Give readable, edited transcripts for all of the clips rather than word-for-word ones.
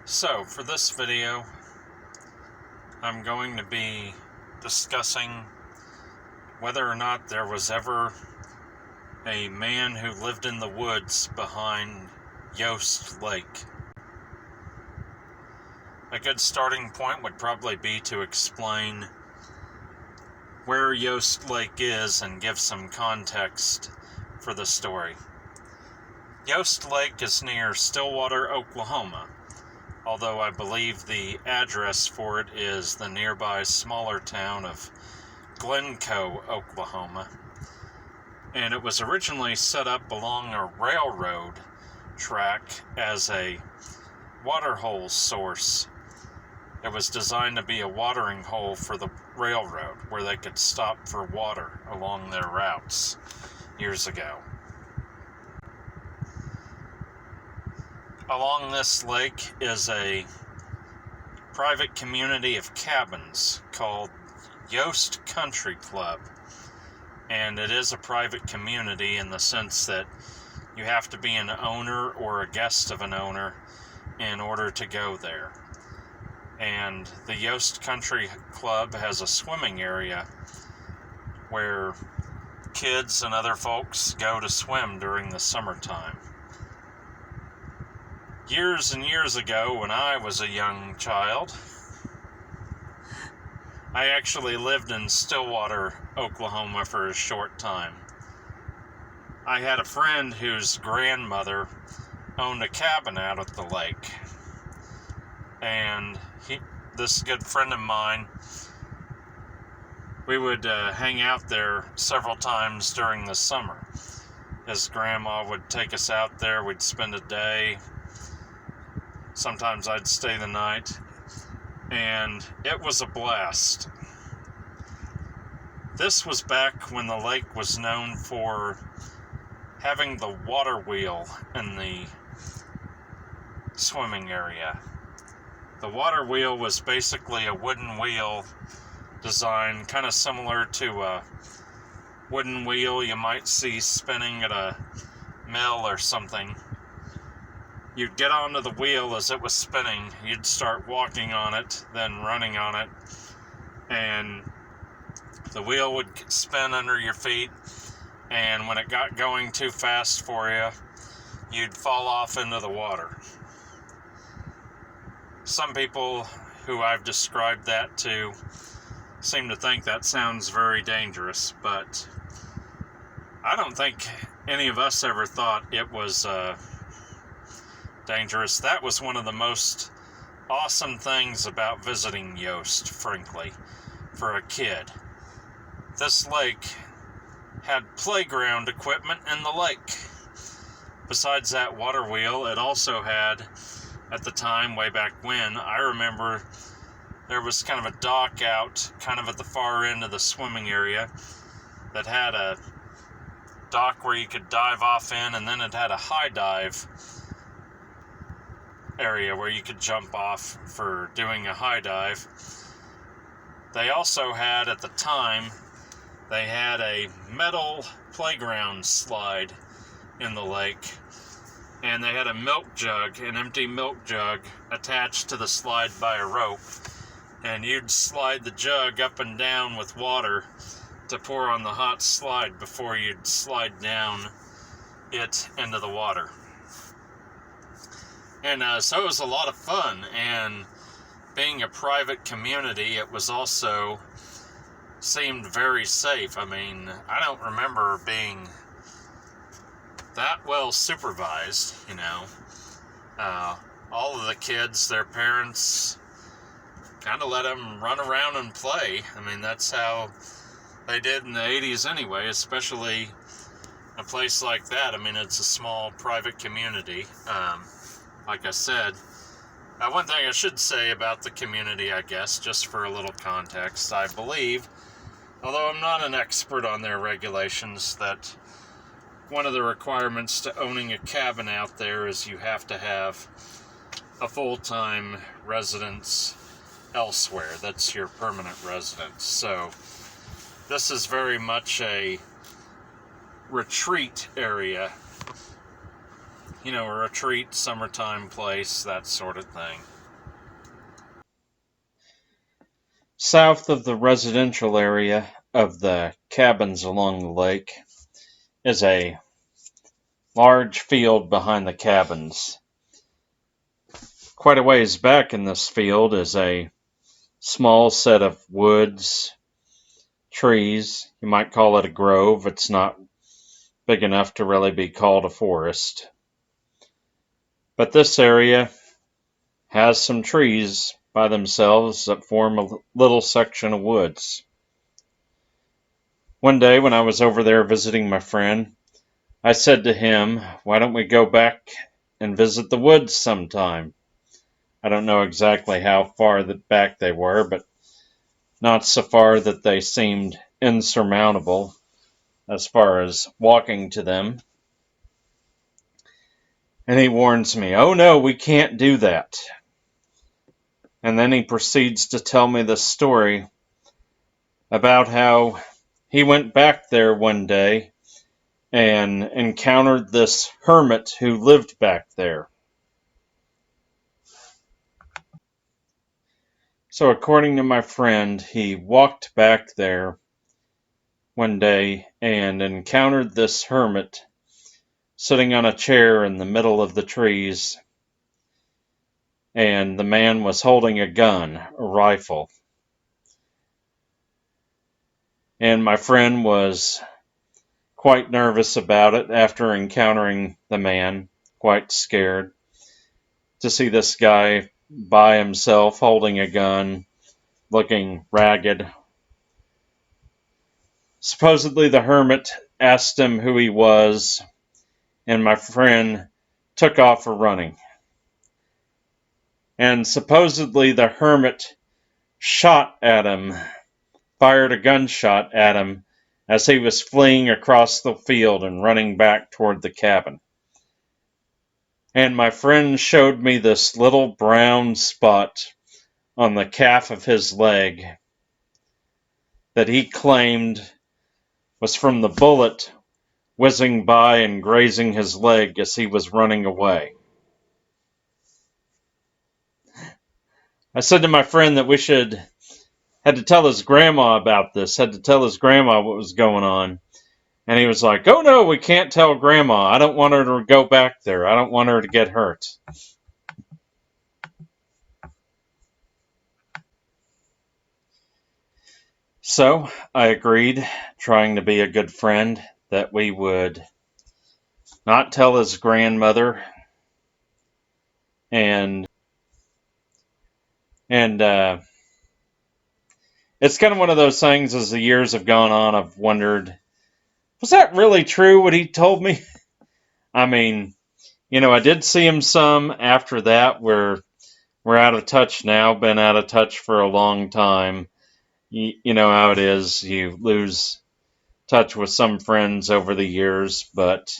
So, for this video, I'm going to be discussing whether or not there was ever a man who lived in the woods behind Yost Lake. A good starting point would probably be to explain where Yost Lake is and give some context for the story. Yost Lake is near Stillwater, Oklahoma, although I believe the address for it is the nearby smaller town of Glencoe, Oklahoma. And it was originally set up along a railroad track as a water hole source. It was designed to be a watering hole for the railroad where they could stop for water along their routes years ago. Along this lake is a private community of cabins called Yost Country Club. And it is a private community in the sense that you have to be an owner or a guest of an owner in order to go there. And the Yost Country Club has a swimming area where kids and other folks go to swim during the summertime. Years and years ago, when I was a young child, I actually lived in Stillwater, Oklahoma for a short time. I had a friend whose grandmother owned a cabin out at the lake. And this good friend of mine, we would hang out there several times during the summer. His grandma would take us out there, we'd spend a day. Sometimes I'd stay the night, and it was a blast. This was back when the lake was known for having the water wheel in the swimming area. The water wheel was basically a wooden wheel design, kind of similar to a wooden wheel you might see spinning at a mill or something. You'd get onto the wheel as it was spinning, you'd start walking on it, then running on it, and the wheel would spin under your feet, and when it got going too fast for you, you'd fall off into the water. Some people who I've described that to seem to think that sounds very dangerous, but I don't think any of us ever thought it was dangerous. That was one of the most awesome things about visiting Yost, frankly, for a kid. This lake had playground equipment in the lake. Besides that water wheel, it also had, at the time, way back when, I remember there was kind of a dock out, kind of at the far end of the swimming area, that had a dock where you could dive off in, and then it had a high dive area where you could jump off for doing a high dive. They also had, at the time, they had a metal playground slide in the lake, and they had a milk jug, an empty milk jug, attached to the slide by a rope, and you'd slide the jug up and down with water to pour on the hot slide before you'd slide down it into the water. And so it was a lot of fun, and being a private community, it was also seemed very safe. I mean, I don't remember being that well supervised, you know. All of the kids, their parents kind of let them run around and play. I mean, that's how they did in the 80s anyway, especially a place like that. I mean, it's a small private community. Like I said, one thing I should say about the community, I guess, just for a little context, I believe, although I'm not an expert on their regulations, that one of the requirements to owning a cabin out there is you have to have a full-time residence elsewhere. That's your permanent residence. So this is very much a retreat area. You know, a retreat, summertime place, that sort of thing. South of the residential area of the cabins along the lake is a large field behind the cabins. Quite a ways back in this field is a small set of woods, trees. You might call it a grove. It's not big enough to really be called a forest. But this area has some trees by themselves that form a little section of woods. One day when I was over there visiting my friend, I said to him, "Why don't we go back and visit the woods sometime?" I don't know exactly how far back they were, but not so far that they seemed insurmountable as far as walking to them. And he warns me, "Oh no, we can't do that." And then he proceeds to tell me the story about how he went back there one day and encountered this hermit who lived back there. So according to my friend, he walked back there one day and encountered this hermit sitting on a chair in the middle of the trees, and the man was holding a gun, a rifle. And my friend was quite nervous about it after encountering the man, quite scared to see this guy by himself holding a gun, looking ragged. Supposedly the hermit asked him who he was, and my friend took off running. And supposedly the hermit shot at him, fired a gunshot at him as he was fleeing across the field and running back toward the cabin. And my friend showed me this little brown spot on the calf of his leg that he claimed was from the bullet whizzing by and grazing his leg as he was running away. I said to my friend that we had to tell his grandma about this, had to tell his grandma what was going on. And he was like, "Oh no, we can't tell grandma. I don't want her to go back there. I don't want her to get hurt." So I agreed, trying to be a good friend, that we would not tell his grandmother, and it's kind of one of those things. As the years have gone on, I've wondered, was that really true what he told me? I mean, I did see him some after that. We're out of touch now. Been out of touch for a long time. You know how it is. You lose touch with some friends over the years, but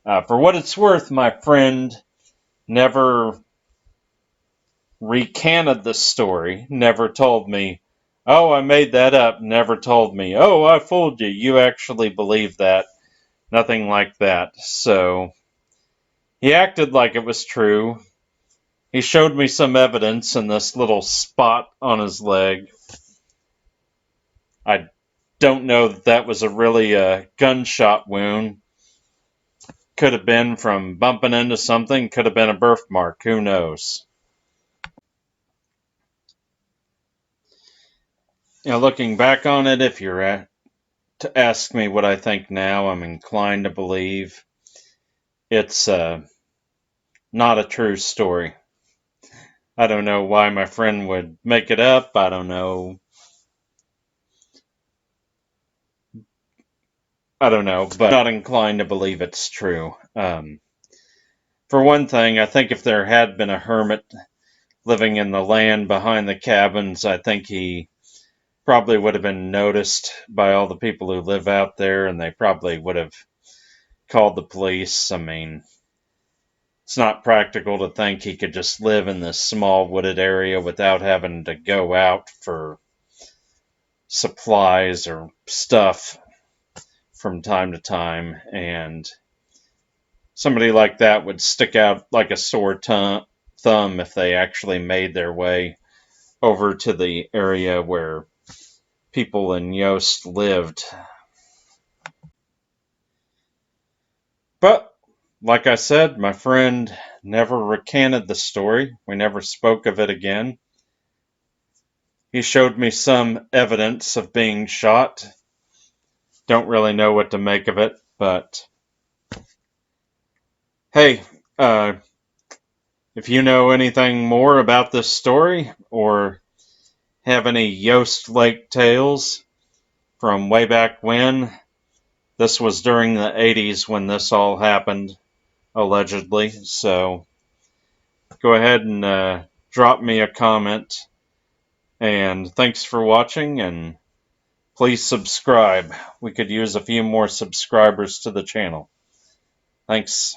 for what it's worth, my friend never recanted the story, never told me, "Oh, I made that up," never told me, "Oh, I fooled you, you actually believe that," nothing like that. So he acted like it was true. He showed me some evidence in this little spot on his leg. I don't know that was really a gunshot wound. Could have been from bumping into something, could have been a birthmark, who knows. Looking back on it, if you're to ask me what I think now, I'm inclined to believe it's not a true story. I don't know why my friend would make it up. I don't know. But I'm not inclined to believe it's true. For one thing, I think if there had been a hermit living in the land behind the cabins, I think he probably would have been noticed by all the people who live out there, and they probably would have called the police. I mean, it's not practical to think he could just live in this small wooded area without having to go out for supplies or stuff from time to time, and somebody like that would stick out like a sore thumb if they actually made their way over to the area where people in Yost lived. But, like I said, my friend never recanted the story. We never spoke of it again. He showed me some evidence of being shot. Don't really know what to make of it, but hey, if you know anything more about this story or have any Yost Lake tales from way back when, this was during the 80s when this all happened, allegedly, so go ahead and drop me a comment. And thanks for watching, and please subscribe. We could use a few more subscribers to the channel. Thanks.